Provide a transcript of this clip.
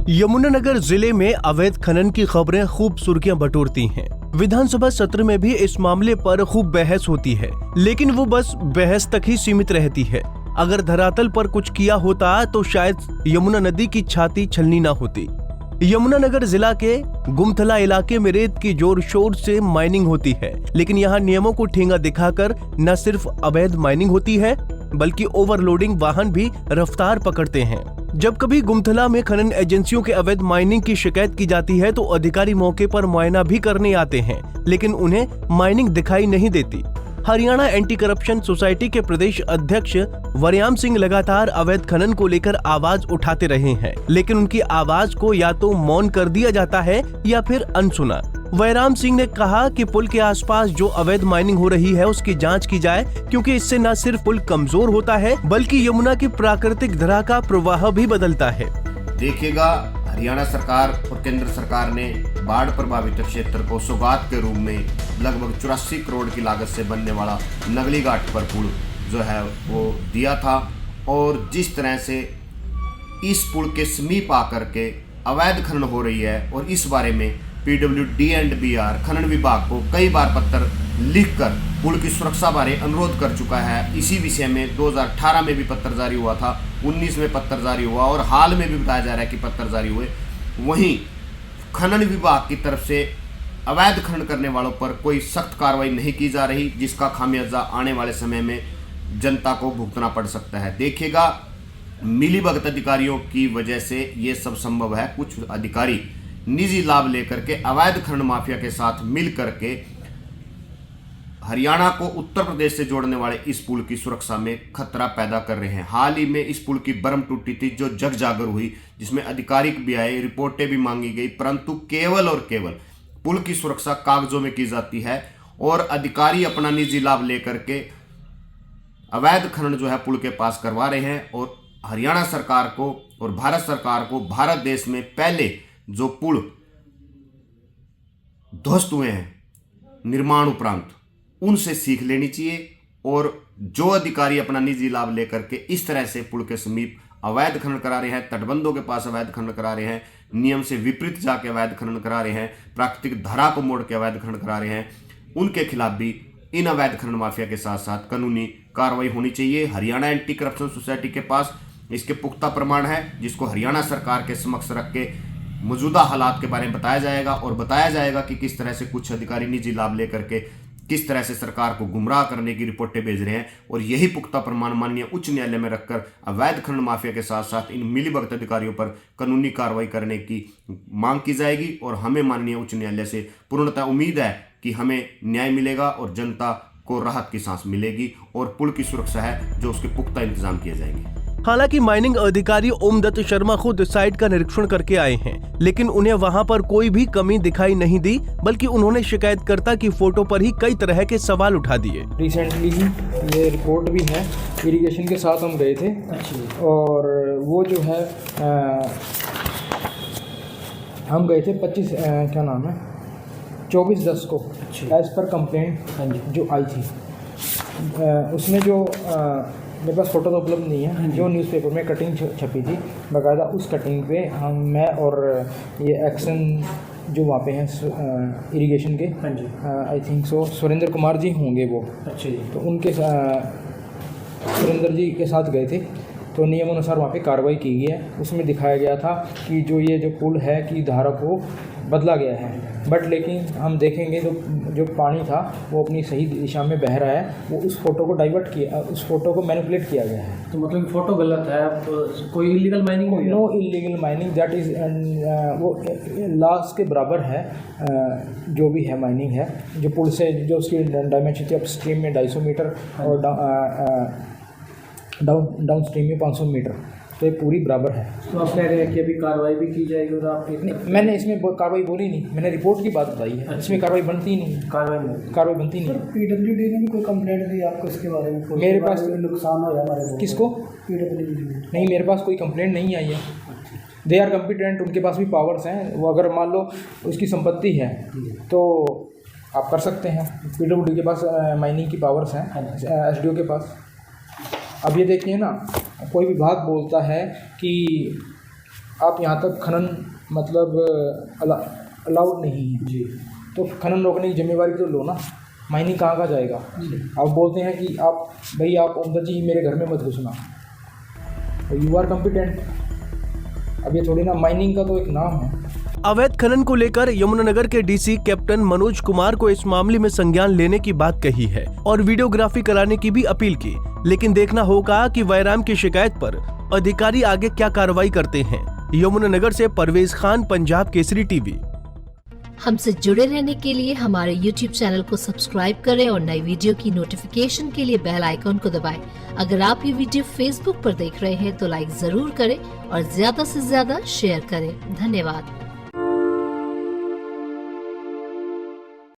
यमुनानगर जिले में अवैध खनन की खबरें खूब सुर्खियां बटोरती हैं। विधानसभा सत्र में भी इस मामले पर खूब बहस होती है, लेकिन वो बस बहस तक ही सीमित रहती है। अगर धरातल पर कुछ किया होता तो शायद यमुना नदी की छाती छलनी ना होती। यमुनानगर जिला के गुमथला इलाके में रेत की जोर शोर से माइनिंग होती है, लेकिन यहाँ नियमों को ठेंगा दिखाकर न सिर्फ अवैध माइनिंग होती है बल्कि ओवरलोडिंग वाहन भी रफ्तार पकड़ते हैं। जब कभी गुमथला में खनन एजेंसियों के अवैध माइनिंग की शिकायत की जाती है तो अधिकारी मौके पर मुआयना भी करने आते हैं, लेकिन उन्हें माइनिंग दिखाई नहीं देती। हरियाणा एंटी करप्शन सोसाइटी के प्रदेश अध्यक्ष वरयाम सिंह लगातार अवैध खनन को लेकर आवाज उठाते रहे हैं, लेकिन उनकी आवाज को या तो मौन कर दिया जाता है या फिर अनसुना। वरयाम सिंह ने कहा कि पुल के आसपास जो अवैध माइनिंग हो रही है उसकी जांच की जाए, क्योंकि इससे न सिर्फ पुल कमजोर होता है बल्कि यमुना की प्राकृतिक धारा का प्रवाह भी बदलता है। देखिएगा, हरियाणा सरकार और केंद्र सरकार ने बाढ़ प्रभावित क्षेत्र को सौगात के रूप में लगभग 84 करोड़ की लागत से बनने वाला नगली घाट पर पुल जो है वो दिया था, और जिस तरह से इस पुल के समीप आकर के अवैध खनन हो रही है और इस बारे में PWD&BR खनन विभाग को कई बार पत्र लिखकर पुल की सुरक्षा बारे अनुरोध कर चुका है। इसी विषय में 2018 में भी पत्र जारी हुआ था, 19 में पत्र जारी हुआ और हाल में भी बताया जा रहा है कि पत्र जारी हुए। वहीं खनन विभाग की तरफ से अवैध खनन करने वालों पर कोई सख्त कार्रवाई नहीं की जा रही, जिसका खामियाजा आने वाले समय में जनता को भुगतना पड़ सकता है। देखिएगा, मिलीभगत अधिकारियों की वजह से ये सब संभव है। कुछ अधिकारी निजी लाभ लेकर के अवैध खनन माफिया के साथ मिल करके हरियाणा को उत्तर प्रदेश से जोड़ने वाले इस पुल की सुरक्षा में खतरा पैदा कर रहे हैं। हाल ही में इस पुल की बर्म टूटी थी जो जग जागर हुई, जिसमें अधिकारिक भी आए, रिपोर्टें भी मांगी गई, परंतु केवल और केवल पुल की सुरक्षा कागजों में की जाती है और अधिकारी अपना निजी लाभ लेकर के अवैध खनन जो है पुल के पास करवा रहे हैं। और हरियाणा सरकार को और भारत सरकार को भारत देश में पहले जो पुल ध्वस्त हुए हैं निर्माण उपरांत, उनसे सीख लेनी चाहिए। और जो अधिकारी अपना निजी लाभ लेकर के इस तरह से पुल के समीप अवैध खनन करा रहे हैं, तटबंधों के पास अवैध खनन करा रहे हैं, नियम से विपरीत जाके अवैध खनन करा रहे हैं, प्राकृतिक धारा को मोड़ के अवैध खनन करा रहे हैं, उनके खिलाफ भी इन अवैध खनन माफिया के साथ साथ कानूनी कार्रवाई होनी चाहिए। हरियाणा एंटी करप्शन सोसाइटी के पास इसके पुख्ता प्रमाण है, जिसको हरियाणा सरकार के समक्ष रख के मौजूदा हालात के बारे में बताया जाएगा और बताया जाएगा कि किस तरह से कुछ अधिकारी निजी लाभ लेकर के किस तरह से सरकार को गुमराह करने की रिपोर्टें भेज रहे हैं। और यही पुख्ता प्रमाण माननीय उच्च न्यायालय में रखकर अवैध खनन माफिया के साथ साथ इन मिलीभगत अधिकारियों पर कानूनी कार्रवाई करने की मांग की जाएगी। और हमें माननीय उच्च न्यायालय से पूर्णतः उम्मीद है कि हमें न्याय मिलेगा और जनता को राहत की सांस मिलेगी और पुल की सुरक्षा है जो उसके पुख्ता इंतजाम किए जाएंगे। हालांकि माइनिंग अधिकारी ओमदत्त शर्मा खुद साइट का निरीक्षण करके आए हैं, लेकिन उन्हें वहां पर कोई भी कमी दिखाई नहीं दी, बल्कि उन्होंने शिकायतकर्ता की फोटो पर ही कई तरह के सवाल उठा दिए। रिसेंटली ही ये रिपोर्ट भी है, इरिगेशन के साथ हम गए थे और वो जो है हम गए थे 24/10 को एज पर कंप्लेंट जो आई थी। उसमें जो मेरे पास फ़ोटो तो उपलब्ध नहीं है, जो न्यूज़पेपर में कटिंग छपी थी बाकायदा, उस कटिंग पे मैं और ये एक्शन जो वहाँ पे हैं इरिगेशन के, I think so Surendra Kumar ji होंगे वो, अच्छा जी, तो उनके सुरेंद्र जी के साथ गए थे। तो नियम अनुसार वहाँ पे कार्रवाई की गई है। उसमें दिखाया गया था कि जो ये जो पुल है की धारा को बदला गया है, बट लेकिन हम देखेंगे जो पानी था वो अपनी सही दिशा में बह रहा है, वो उस फोटो को डाइवर्ट किया, उस फोटो को मैनिपुलेट किया गया है। तो मतलब फोटो गलत है, कोई इलीगल माइनिंग नहीं? No illegal mining, that is वो लॉस के बराबर है। जो भी है माइनिंग है, जो पुल से जो उसकी डायमेंशन थी अप स्ट्रीम में 250 मीटर और डाउन स्ट्रीम में 500 मीटर, तो ये पूरी बराबर है। तो आप कह रहे हैं कि अभी कार्रवाई भी की जाएगी? और आप मैंने इसमें कार्रवाई बोली नहीं, मैंने रिपोर्ट की बात बताई है। अच्छा। इसमें कार्रवाई बनती नहीं, कार्रवाई बनती नहीं। PWD ने भी कोई कंप्लेंट दी आपको इसके बारे में? मेरे पास नुकसान हो हमारे किसको? PWD नहीं, मेरे पास कोई कंप्लेंट नहीं आई है। दे आर कम्पिटेंट, उनके पास भी पावर्स हैं। वो अगर मान लो उसकी संपत्ति है तो आप कर सकते हैं। PWD के पास माइनिंग की पावर्स हैं, SDO के पास। अब ये देखिए ना, कोई विभाग बोलता है कि आप यहाँ तक खनन मतलब अलाउड नहीं है जी तो खनन रोकने की जिम्मेवारी तो लो ना। माइनिंग कहाँ जाएगा। आप बोलते हैं कि आप भाई आप ओमदत जी मेरे घर में मत घुसना, यू आर कॉम्पिटेंट। अब ये थोड़ी ना, माइनिंग का तो एक नाम है। अवैध खनन को लेकर यमुनानगर के डीसी कैप्टन मनोज कुमार को इस मामले में संज्ञान लेने की बात कही है और वीडियोग्राफी कराने की भी अपील की, लेकिन देखना होगा कि वैराम की शिकायत पर अधिकारी आगे क्या कार्रवाई करते हैं। यमुनानगर से परवेज खान, पंजाब केसरी टीवी। हमसे जुड़े रहने के लिए हमारे YouTube चैनल को सब्सक्राइब करें और नई वीडियो की नोटिफिकेशन के लिए बेल आइकॉन को दबाएं। अगर आप ये वीडियो Facebook पर देख रहे हैं तो लाइक जरूर करें और ज्यादा से ज्यादा शेयर करें। धन्यवाद।